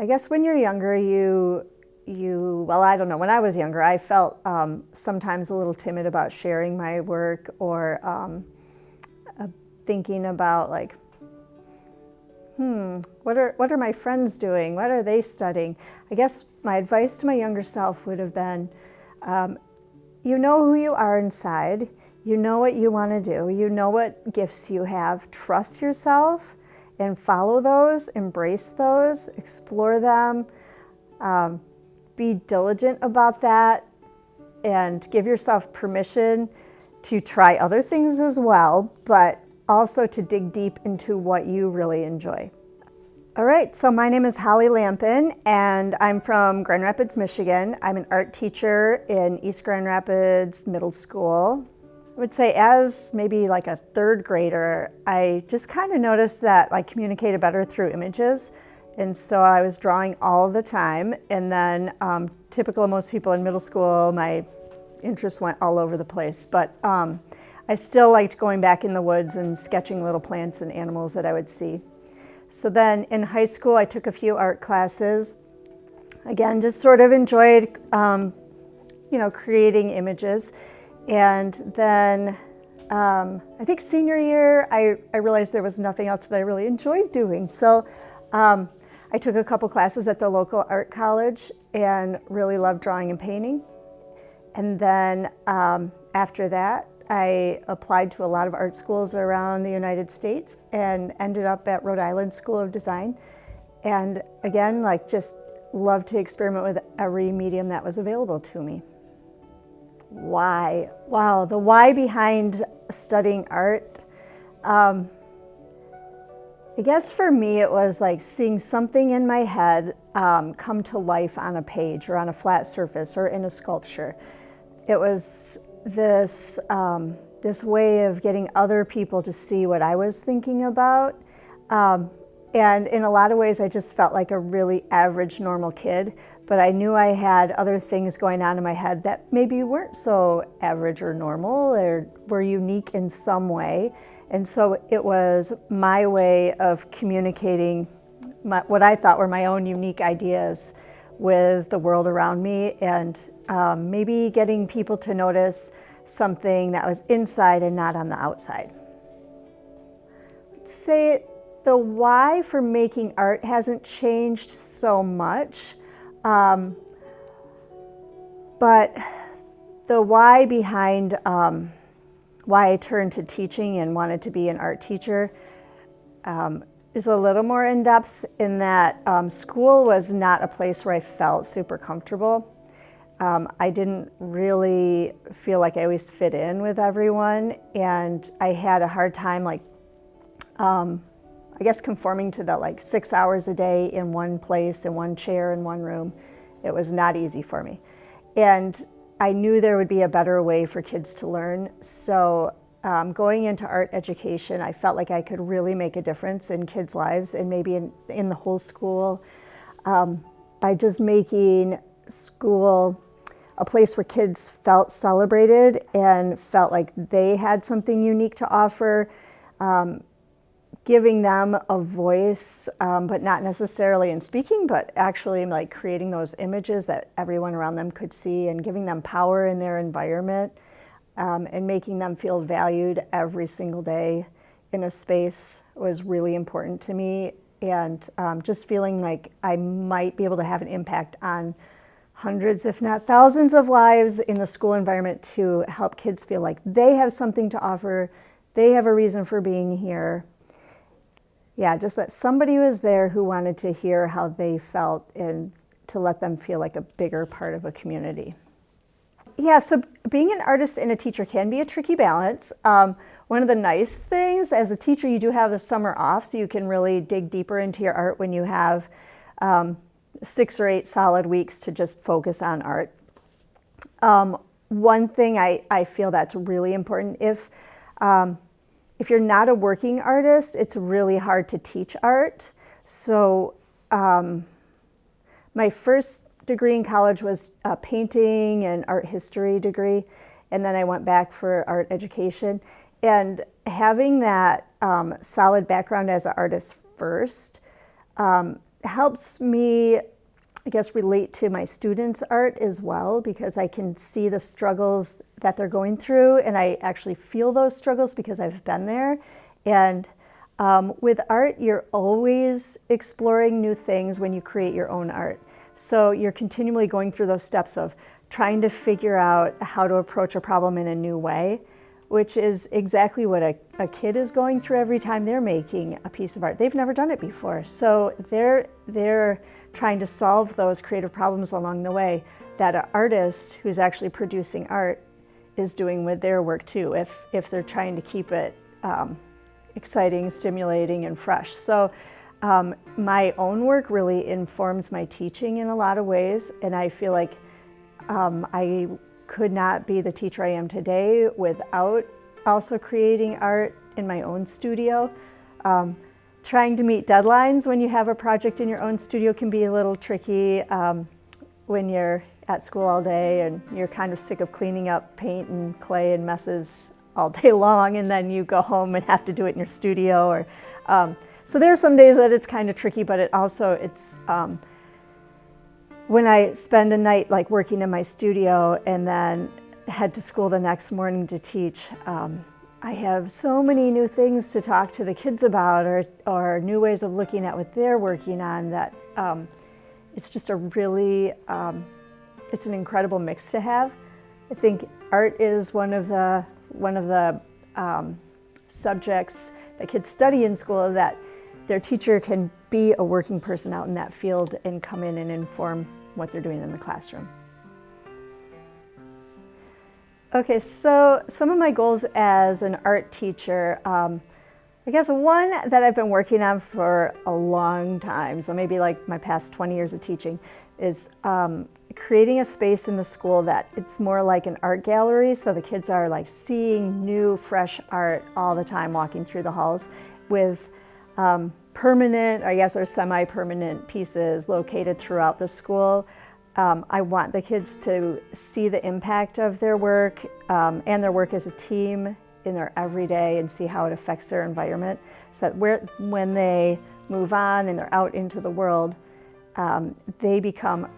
I guess when you're younger, well, I don't know. When I was younger, I felt sometimes a little timid about sharing my work or thinking about like, what are my friends doing? What are they studying? I guess my advice to my younger self would have been, you know who you are inside. You know what you want to do. You know what gifts you have. Trust yourself and follow those, embrace those, explore them. Be diligent about that and give yourself permission to try other things as well, but also to dig deep into what you really enjoy. All right, so my name is Holly Lampen, and I'm from Grand Rapids, Michigan. I'm an art teacher in East Grand Rapids Middle School. I would say as maybe like a third grader, I just kind of noticed that I communicated better through images. And so I was drawing all the time. And then typical of most people in middle school, my interests went all over the place. But I still liked going back in the woods and sketching little plants and animals that I would see. So then in high school, I took a few art classes. Again, just sort of enjoyed, creating images. And then I think senior year, I realized there was nothing else that I really enjoyed doing. So I took a couple classes at the local art college and really loved drawing and painting. And then after that, I applied to a lot of art schools around the United States and ended up at Rhode Island School of Design. And again, just loved to experiment with every medium that was available to me. Why? Wow, the why behind studying art. I guess for me it was like seeing something in my head come to life on a page or on a flat surface or in a sculpture. It was this way of getting other people to see what I was thinking about. And in a lot of ways I just felt like a really average, normal kid, but I knew I had other things going on in my head that maybe weren't so average or normal or were unique in some way. And so it was my way of communicating what I thought were my own unique ideas with the world around me, and maybe getting people to notice something that was inside and not on the outside. I'd say the why for making art hasn't changed so much, but the why behind why I turned to teaching and wanted to be an art teacher is a little more in depth in that school was not a place where I felt super comfortable. I didn't really feel like I always fit in with everyone, and I had a hard time I guess conforming to the 6 hours a day in one place, in one chair, in one room. It was not easy for me. And I knew there would be a better way for kids to learn. So going into art education, I felt like I could really make a difference in kids' lives and maybe in the whole school by just making school a place where kids felt celebrated and felt like they had something unique to offer, giving them a voice, but not necessarily in speaking, but actually creating those images that everyone around them could see and giving them power in their environment, and making them feel valued every single day in a space was really important to me. And just feeling like I might be able to have an impact on hundreds, if not thousands of lives in the school environment to help kids feel like they have something to offer, they have a reason for being here. Yeah, just that somebody was there who wanted to hear how they felt and to let them feel like a bigger part of a community. Yeah, so being an artist and a teacher can be a tricky balance. One of the nice things, as a teacher, you do have the summer off, so you can really dig deeper into your art when you have 6 or 8 solid weeks to just focus on art. One thing I feel that's really important, if you're not a working artist, it's really hard to teach art. So my first degree in college was a painting and art history degree, and then I went back for art education. And having that solid background as an artist first helps me, I guess, relate to my students' art as well, because I can see the struggles that they're going through, and I actually feel those struggles because I've been there. And with art, you're always exploring new things when you create your own art. So you're continually going through those steps of trying to figure out how to approach a problem in a new way, which is exactly what a kid is going through every time they're making a piece of art. They've never done it before. So they're trying to solve those creative problems along the way that an artist who's actually producing art is doing with their work too, if they're trying to keep it exciting, stimulating, and fresh. So my own work really informs my teaching in a lot of ways, and I feel like I could not be the teacher I am today without also creating art in my own studio. Trying to meet deadlines when you have a project in your own studio can be a little tricky when you're at school all day and you're kind of sick of cleaning up paint and clay and messes all day long, and then you go home and have to do it in your studio. Or so there are some days that it's kind of tricky, but it's when I spend a night like working in my studio and then head to school the next morning to teach, I have so many new things to talk to the kids about, or new ways of looking at what they're working on, that it's just a really, it's an incredible mix to have. I think art is one of the subjects that kids study in school that their teacher can be a working person out in that field and come in and inform what they're doing in the classroom. Okay, so some of my goals as an art teacher, I guess one that I've been working on for a long time, so maybe like my past 20 years of teaching, is creating a space in the school that it's more like an art gallery, so the kids are like seeing new, fresh art all the time walking through the halls, with permanent, I guess, or semi-permanent pieces located throughout the school. I want the kids to see the impact of their work and their work as a team in their everyday, and see how it affects their environment, so that when they move on and they're out into the world, they become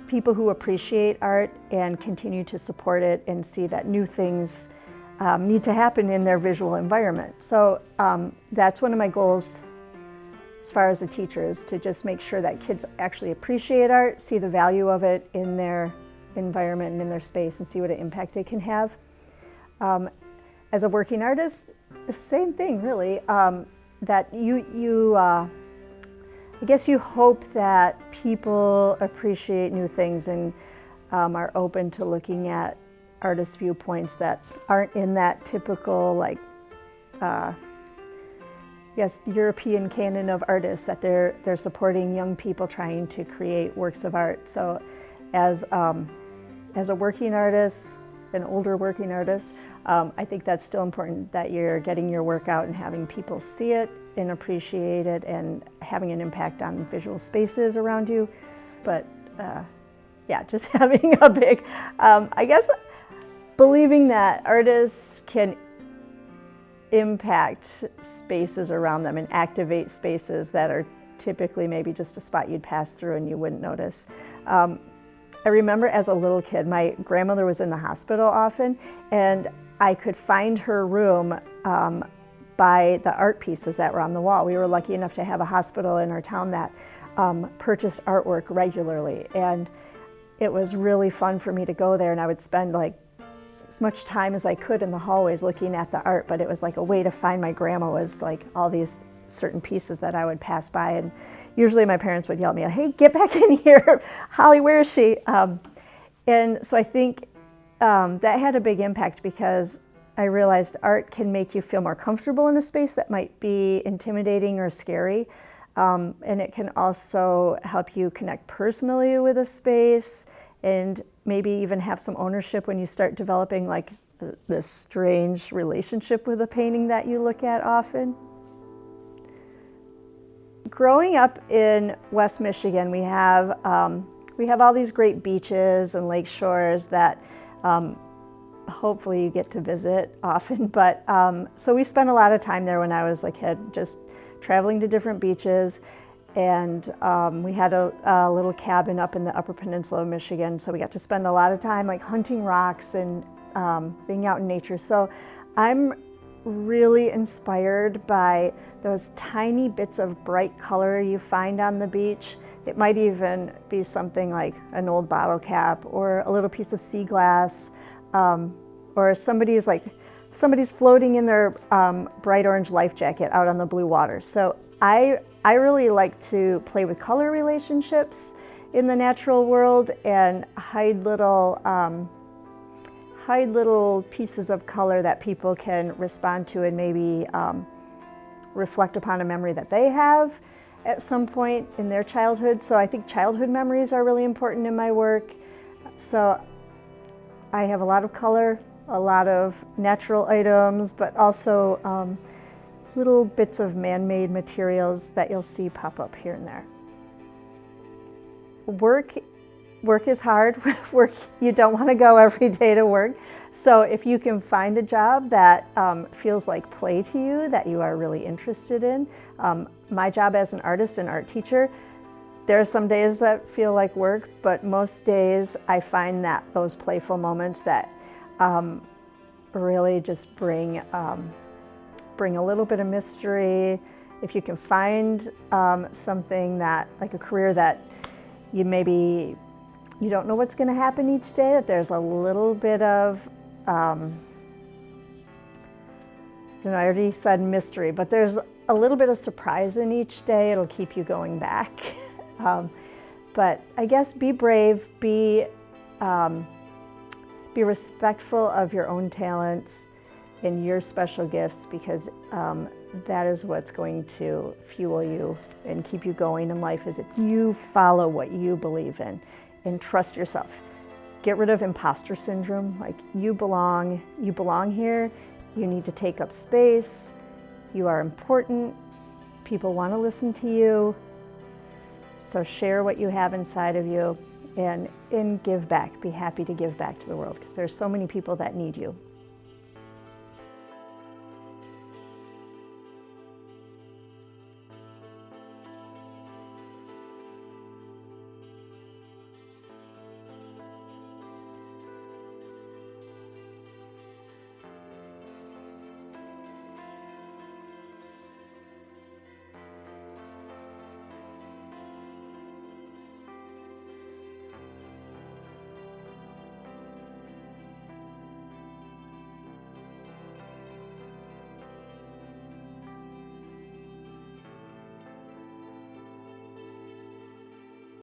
people who appreciate art and continue to support it and see that new things need to happen in their visual environment. So that's one of my goals as far as a teacher, is to just make sure that kids actually appreciate art, see the value of it in their environment and in their space, and see what an impact it can have. As a working artist, the same thing really, that I guess you hope that people appreciate new things and are open to looking at artist viewpoints that aren't in that typical, like, European canon of artists, that they're supporting young people trying to create works of art. So as a working artist, an older working artist, I think that's still important, that you're getting your work out and having people see it and appreciate it and having an impact on visual spaces around you. But just having a big, I guess, believing that artists can impact spaces around them and activate spaces that are typically maybe just a spot you'd pass through and you wouldn't notice. I remember as a little kid, my grandmother was in the hospital often, and I could find her room by the art pieces that were on the wall. We were lucky enough to have a hospital in our town that purchased artwork regularly, and it was really fun for me to go there, and I would spend like as much time as I could in the hallways looking at the art, but it was like a way to find my grandma, was like all these certain pieces that I would pass by, and usually my parents would yell at me, "Hey, get back in here, Holly, where is she?" And so I think that had a big impact, because I realized art can make you feel more comfortable in a space that might be intimidating or scary, and it can also help you connect personally with a space, and maybe even have some ownership when you start developing like this strange relationship with a painting that you look at often. Growing up in West Michigan, we have all these great beaches and lake shores that hopefully you get to visit often. But so we spent a lot of time there when I was a kid, just traveling to different beaches. And we had a little cabin up in the Upper Peninsula of Michigan, so we got to spend a lot of time like hunting rocks and being out in nature. So I'm really inspired by those tiny bits of bright color you find on the beach. It might even be something like an old bottle cap or a little piece of sea glass, or somebody's floating in their bright orange life jacket out on the blue water. So I really like to play with color relationships in the natural world and hide little pieces of color that people can respond to and maybe reflect upon a memory that they have at some point in their childhood. So I think childhood memories are really important in my work. So I have a lot of color, a lot of natural items, but also little bits of man-made materials that you'll see pop up here and there. Work is hard. You don't want to go every day to work. So if you can find a job that feels like play to you, that you are really interested in. My job as an artist and art teacher, there are some days that feel like work, but most days I find that those playful moments that really just bring a little bit of mystery. If you can find something that, like a career that you don't know what's going to happen each day, that there's a little bit of, I already said mystery, but there's a little bit of surprise in each day. It'll keep you going back. But I guess be brave, be respectful of your own talents and your special gifts, because that is what's going to fuel you and keep you going in life, is if you follow what you believe in and trust yourself. Get rid of imposter syndrome. Like, you belong here. You need to take up space. You are important. People want to listen to you. So share what you have inside of you and give back. Be happy to give back to the world, because there's so many people that need you.